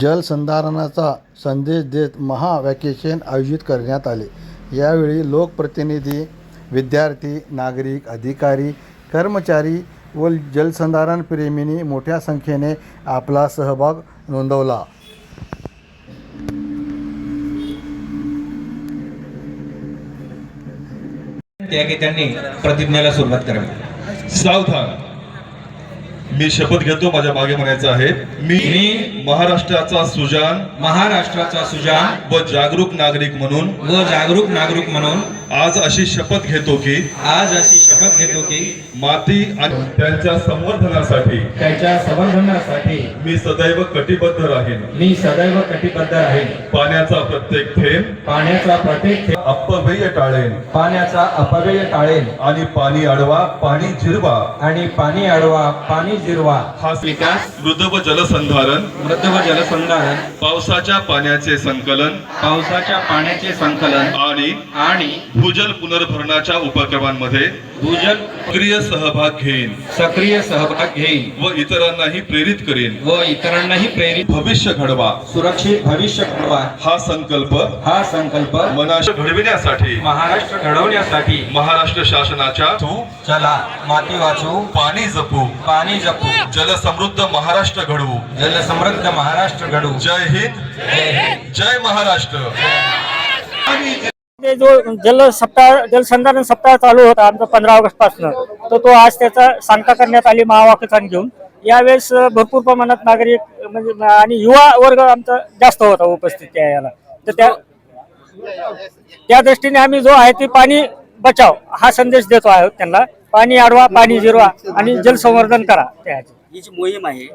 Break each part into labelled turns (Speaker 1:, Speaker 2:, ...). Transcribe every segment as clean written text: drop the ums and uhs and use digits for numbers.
Speaker 1: जलसंधारणाचा संदेश देत महा-व्हॅकेशन आयोजित करण्यात आले. यावेळी लोकप्रतिनिधी, विद्यार्थी, नागरिक, अधिकारी, कर्मचारी व जलसंधारण प्रेमींनी मोठ्या संख्येने आपला सहभाग नोंदवला.
Speaker 2: त्यांनी प्रतिज्ञेला सुरुवात करावी.
Speaker 3: सावधान. मी शपथ घेतो, माझ्या मागे म्हणायचं आहे, मी महाराष्ट्राचा सुजाण व जागरूक नागरिक म्हणून आज अशी शपथ घेतो की माती आणि त्यांच्या संवर्धनासाठी मी सदैव कटिबद्ध राहीन. पाण्याचा प्रत्येक थेंब अपव्यय टाळेन आणि पाणी अडवा पाणी जिरवा हा विकास मृद व जलसंधारण पावसाच्या पाण्याचे संकलन आणि भूजल पुनर्भरणाच्या उपक्रमांमध्ये सक्रिय सहभाग घेईन व इतरांनाही प्रेरित करेन. भविष्य घडवा,
Speaker 2: सुरक्षित भविष्य घडवा
Speaker 3: हा संकल्प
Speaker 2: महाराष्ट्र घडवण्यासाठी
Speaker 3: महाराष्ट्र शासनाच्या
Speaker 2: चला माती वाचवू,
Speaker 3: पाणी जपू, जलसमृद्ध महाराष्ट्र घडवू. जय हिंद, जय महाराष्ट्र.
Speaker 4: जो जलसंधारण सप्ताह चालू होता आमचा 15 ऑगस्ट पासून, तर तो आज त्याचा सांगता करण्यात आली महावाक्यथान घेऊन. यावेळेस भरपूर प्रमाणात नागरिक म्हणजे आणि युवा वर्ग आमचा जास्त होता उपस्थित त्या याला. तर त्या दृष्टीने आम्ही जो आहे ते पाणी बचाव हा संदेश देतो आहोत त्यांना. पाणी अडवा, पाणी जिरवा आणि जलसंवर्धन करा.
Speaker 5: ही जी मोहीम आहे,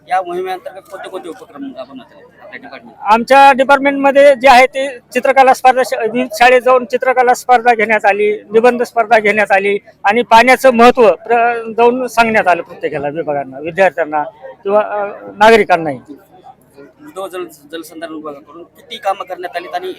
Speaker 5: या मोहिमेअंतर्गत कोणते कोणते उपक्रम राबवण्यात आले आपल्या डिपार्टमेंट?
Speaker 4: आमच्या डिपार्टमेंटमध्ये जे आहे ते चित्रकला स्पर्धा, विविध शाळेत जाऊन चित्रकला स्पर्धा घेण्यात आली, निबंध स्पर्धा घेण्यात आली आणि पाण्याचं महत्त्व जाऊन सांगण्यात आलं प्रत्येकाला, विभागांना, विद्यार्थ्यांना किंवा नागरिकांनाही.
Speaker 5: जलसंधारण विभागाकडून किती कामं करण्यात आली आणि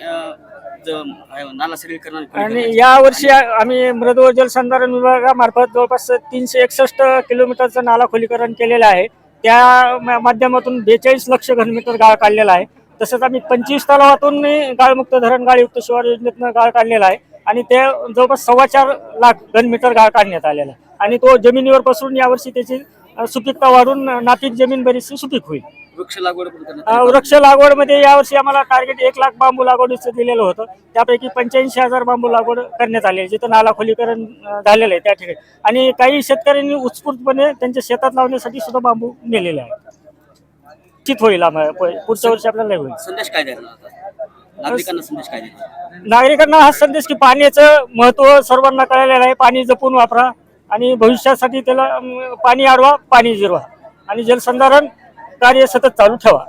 Speaker 5: नाला सरळीकरण
Speaker 4: आणि यावर्षी आम्ही मृद व जलसंधारण विभागामार्फत जवळपास 361 किलोमीटरचं नाला खोलीकरण केलेलं आहे. त्या माध्यमातून 42 लक्ष घनमीटर गाळ काढलेला आहे. तसंच आम्ही 25 तलावातून गाळमुक्त धरण गाळयुक्त शिवार योजनेतून गाळ काढलेला आहे आणि ते जवळपास 4.25 लाख घनमीटर गाळ काढण्यात आलेला आहे. आणि तो जमिनीवर पसरून यावर्षी त्याची सुपीकता वाढून नापीक जमीन बरीचशी सुपीक होईल.
Speaker 5: वृक्ष
Speaker 4: लागवडमध्ये यावर्षी आम्हाला टार्गेट 1 लाख बांबू लागवडीचं दिलेलं होतं. त्यापैकी 85,000 बांबू लागवड करण्यात आली, जिथं नाला खोलीकरण झालेलं आहे त्या ठिकाणी. आणि काही शेतकऱ्यांनी उत्स्फूर्तपणे त्यांच्या शेतात लावण्यासाठी सुद्धा बांबू नेलेले आहे. निश्चित होईल आम्हाला पुढच्या वर्षी आपल्याला होईल.
Speaker 5: संदेश काय द्यायचा
Speaker 4: नागरिकांना हा संदेश की पाण्याचं महत्त्व सर्वांना कळलेलं आहे. पाणी जपून वापरा आणि भविष्यासाठी त्याला पाणी अडवा, पाणी जिरवा आणि जलसंधारण कार्य सतत चालू ठेवा.